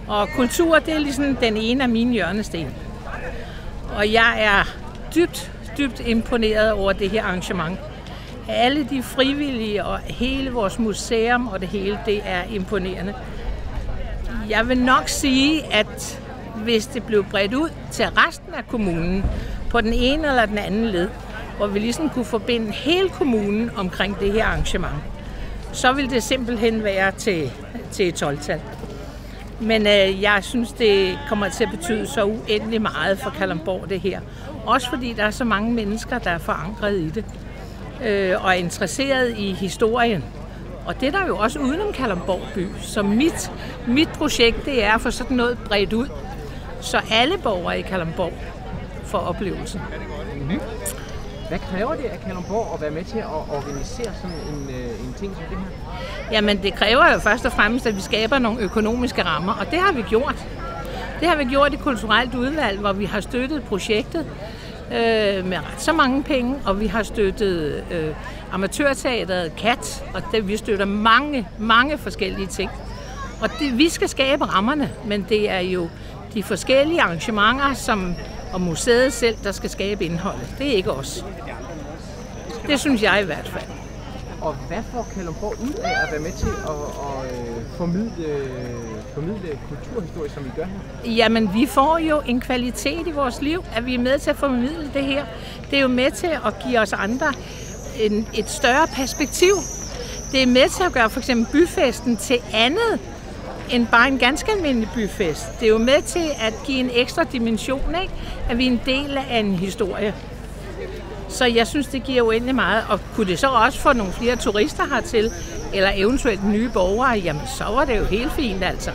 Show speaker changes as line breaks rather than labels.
Og kultur, det er ligesom den ene af mine hjørnesten. Og jeg er dybt imponeret over det her arrangement. Alle de frivillige og hele vores museum og det hele, det er imponerende. Jeg vil nok sige, at hvis det blev bredt ud til resten af kommunen, på den ene eller den anden led, hvor vi ligesom kunne forbinde hele kommunen omkring det her arrangement, så ville det simpelthen være til et 12-tal. Men jeg synes, det kommer til at betyde så uendelig meget for Kalundborg, det her. Også fordi der er så mange mennesker, der er forankret i det og er interesseret i historien. Og det er der jo også udenom Kalundborg by. Så mit projekt, det er at få sådan noget bredt ud, så alle borgere i Kalundborg får oplevelsen.
Mm-hmm. Hvad kræver det af Kalundborg at være med til at organisere sådan en ting som det her?
Jamen, det kræver jo først og fremmest, at vi skaber nogle økonomiske rammer, og det har vi gjort. Det har vi gjort i Kulturelt Udvalg, hvor vi har støttet projektet med ret så mange penge, og vi har støttet amatørteateret KAT, og vi støtter mange forskellige ting. Og vi skal skabe rammerne, men det er jo de forskellige arrangementer, og museet selv, der skal skabe indholdet. Det er ikke os. Det synes jeg i hvert fald.
Og hvad får Kalundborg ud af at være med til at formidle kulturhistorie, som vi gør her?
Jamen, vi får jo en kvalitet i vores liv, at vi er med til at formidle det her. Det er jo med til at give os andre et større perspektiv. Det er med til at gøre for eksempel byfesten til andet end bare en ganske almindelig byfest. Det er jo med til at give en ekstra dimension, ikke? At vi er en del af en historie. Så jeg synes, det giver uendelig meget. Og kunne det så også få nogle flere turister hertil, eller eventuelt nye borgere, jamen så var det jo helt fint altså.